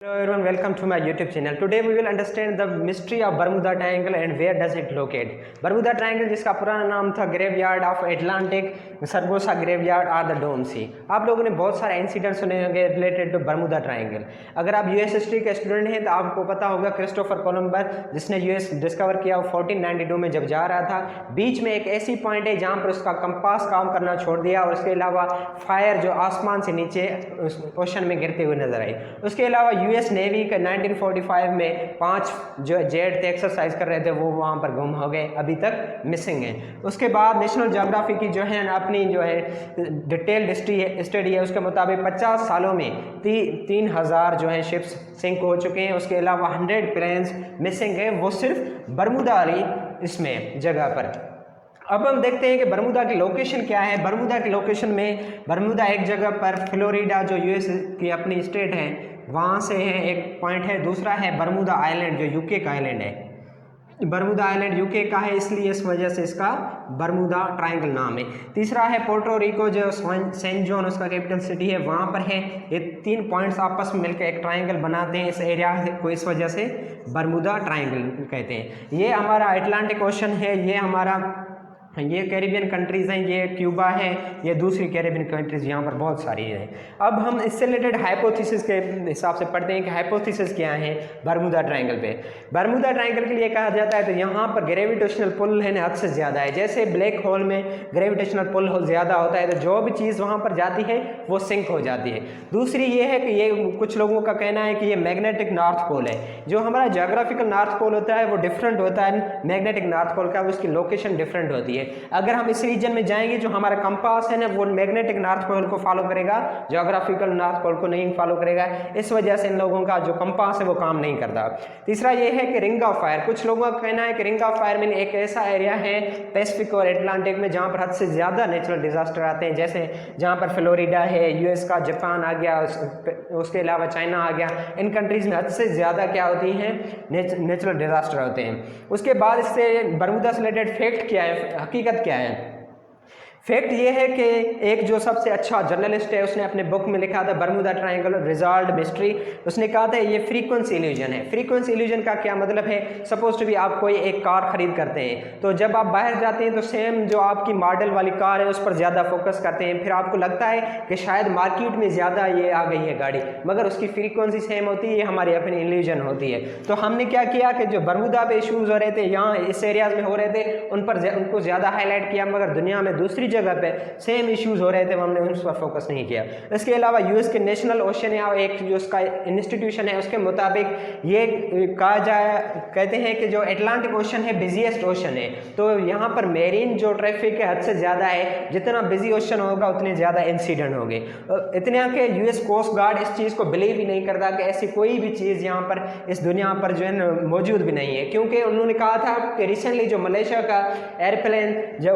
Hello everyone, welcome to my YouTube channel. Today we will understand the mystery of Bermuda Triangle and where does it locate. Bermuda Triangle जिसका पुराना नाम था graveyard of Atlantic, सरगोसा graveyard और the डोम सी। आप लोगों ने बहुत सारे इंसिडेंट सुने होंगे रिलेटेड टू बर्मुदा ट्रायंगल। अगर आप यूएस हिस्ट्री के स्टूडेंट हैं तो आपको पता होगा क्रिस्टोफर कोलंबस जिसने यूएस डिस्कवर किया 1492 में जब जा रहा था, बीच में एक ऐसी पॉइंट है जहाँ पर उसका कंपास काम करना छोड़ दिया और उसके अलावा फायर जो आसमान से नीचे ओशन में गिरते हुए नजर आई। उसके अलावा यूएस नेवी के 1945 में 5 जो जेट थे एक्सरसाइज कर रहे थे वो वहाँ पर गुम हो गए, अभी तक मिसिंग हैं। उसके बाद नेशनल ज्योग्राफी की जो है अपनी जो है डिटेल्ड स्टडी है, उसके मुताबिक 50 सालों में 3000 जो है शिप्स सिंक हो चुके हैं। उसके अलावा 100 प्लेन्स मिसिंग है, वो सिर्फ बर्मुदा वाली इसमें जगह पर। अब हम देखते हैं कि बर्मुदा की लोकेशन क्या है। बर्मुदा की लोकेशन में बर्मुदा एक जगह पर फ्लोरिडा जो यूएस की अपनी स्टेट है वहाँ से है, एक पॉइंट है। दूसरा है बर्मुदा आइलैंड जो यूके का आइलैंड है। बर्मुदा आइलैंड यूके का है, इसलिए इस वजह से इसका बर्मुदा ट्रायंगल नाम है। तीसरा है पोर्टो रिको जो सेंट जॉन उसका कैपिटल सिटी है, वहाँ पर है। ये 3 पॉइंट्स आपस में मिलकर एक ट्रायंगल बनाते हैं इस एरिया को, इस वजह से बर्मुदा ट्रायंगल कहते हैं। ये हमारा अटलांटिक ओशन है, ये कैरिबियन कंट्रीज़ हैं, ये क्यूबा है, ये दूसरी कैरिबियन कंट्रीज़ यहाँ पर बहुत सारी हैं। अब हम इससे रिलेटेड हाइपोथेसिस के हिसाब से पढ़ते हैं कि हाइपोथेसिस क्या है बर्मुदा ट्रायंगल पे। बर्मुदा ट्रायंगल के लिए कहा जाता है तो यहाँ पर ग्रेविटेशनल पुल है हद से ज़्यादा है। जैसे ब्लैक होल में ग्रेविटेशनल पुल ज़्यादा होता है तो जो भी चीज़ वहाँ पर जाती है वो सिंक हो जाती है। दूसरी ये है कि ये कुछ लोगों का कहना है कि ये मैग्नेटिक नॉर्थ पोल है। जो हमारा जोग्राफिकल नॉर्थ पोल होता है वो डिफरेंट होता है मैग्नेटिक नॉर्थ पोल का, उसकी लोकेशन डिफरेंट होती है। अगर हम इस रीजन में जाएंगे जो हमारा कंपास है ना वो मैग्नेटिक नॉर्थ पोल को फॉलो करेगा, ज्योग्राफिकल नॉर्थ पोल को नहीं फॉलो करेगा। इस वजह से इन लोगों का जो कंपास है वो काम नहीं करता। तीसरा ये है कि रिंग ऑफ फायर, कुछ लोगों का कहना है कि रिंग ऑफ फायर में एक ऐसा एरिया है पैसिफिक और एटलांटिक में जहाँ पर हद से ज़्यादा नेचुरल डिजास्टर आते हैं। जैसे जहाँ पर फ्लोरिडा है, यूएस का, जापान आ गया, उसके अलावा चाइना आ गया। इन कंट्रीज़ में हद से ज़्यादा क्या होती हैं नेचुरल डिजास्टर होते हैं। उसके बाद इससे बर्मुदा से रिलेटेड फैक्ट क्या है, हकीकत क्या है। फैक्ट ये है कि एक जो सबसे अच्छा जर्नलिस्ट है उसने अपने बुक में लिखा था बर्मुदा ट्रायंगल रिजॉल्व मिस्ट्री। उसने कहा था ये फ्रीक्वेंसी इल्यूजन है। फ्रीक्वेंसी इल्यूजन का क्या मतलब है, सपोज टू भी आप कोई एक कार खरीद करते हैं तो जब आप बाहर जाते हैं तो सेम जो आपकी मॉडल वाली कार है उस पर ज़्यादा फोकस करते हैं, फिर आपको लगता है कि शायद मार्केट में ज़्यादा ये आ गई है गाड़ी, मगर उसकी फ्रीक्वेंसी सेम होती है, ये हमारी अपनी इल्यूजन होती है। तो हमने क्या किया कि जो बर्मुदा पे इशूज़ हो रहे थे, यहाँ इस एरियाज में हो रहे थे, उनको ज़्यादा हाईलाइट किया, मगर दुनिया में दूसरी जगह पे सेम इश्यूज हो रहे थे, हमने उस पर फोकस नहीं किया। इसके अलावा यूएस के नेशनल ओशन या एक जो उसका इंस्टीट्यूशन है उसके मुताबिक ये कहते हैं कि जो अटलांटिक ओशन है बिजीएस्ट ओशन है, तो यहाँ पर मेरीन जो ट्रैफिक है हद से ज़्यादा है। जितना बिजी ओशन होगा उतने ज़्यादा इंसिडेंट होंगे। इतने के यूएस कोस्ट गार्ड इस चीज़ को बिलीव ही नहीं करता कि ऐसी कोई भी चीज़ यहाँ पर इस दुनिया पर जो है मौजूद भी नहीं है, क्योंकि उन्होंने कहा था कि रिसेंटली जो मलेशिया का एयरप्लेन जो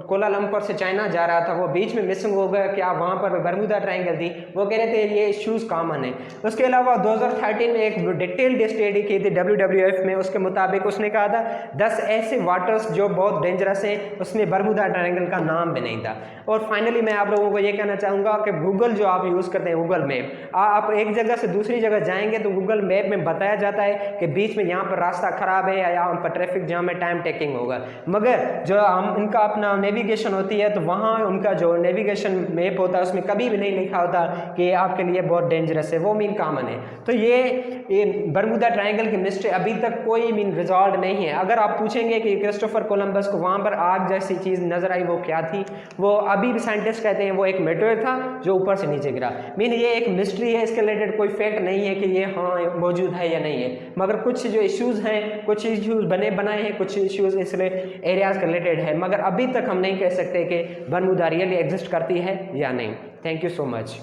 कोलालंपुर से चाइना जा रहा था वो बीच में मिसिंग हो गया, क्या वहाँ पर बर्मुदा ट्रायंगल थी। वो कह रहे थे ये इश्यूज कॉमन है। उसके अलावा 2013 में एक डिटेल्ड स्टडी की थी WWF में, उसके मुताबिक उसने कहा था 10 ऐसे वाटर्स जो बहुत डेंजरस हैं, उसमें बर्मुदा ट्रायंगल का नाम भी नहीं था। और फाइनली मैं आप लोगों को ये कहना चाहूँगा कि गूगल जो आप यूज़ करते हैं गूगल मैप, आप एक जगह से दूसरी जगह जाएंगे तो गूगल मैप में बताया जाता है कि बीच में यहाँ पर रास्ता खराब है या यहाँ पर ट्रैफिक जाम में टाइम टेकिंग होगा, मगर जो हम इनका अपना नेविगेशन होती है तो वहाँ उनका जो नेविगेशन मैप होता है उसमें कभी भी नहीं लिखा होता कि ये आपके लिए बहुत डेंजरस है, वो मीन कॉमन है। तो ये बर्मुदा ट्रायंगल की मिस्ट्री अभी तक कोई मीन रिजॉल्व नहीं है। अगर आप पूछेंगे कि क्रिस्टोफर कोलंबस को वहाँ पर आग जैसी चीज़ नजर आई वो क्या थी, वो अभी भी साइंटिस्ट कहते हैं वो एक मेटेरियल था जो ऊपर से नीचे गिरा। मीन ये एक मिस्ट्री है, इसके रिलेटेड कोई फैक्ट नहीं है कि ये हाँ मौजूद है या नहीं है, मगर कुछ जो इश्यूज़ हैं, कुछ इश्यूज़ बनाए हैं, कुछ इश्यूज़ इस एरियाज़ के रिलेटेड है, मगर अभी तक हम नहीं कह सकते कि बर्मुदा रियली एग्जिस्ट करती है या नहीं। Thank you so much.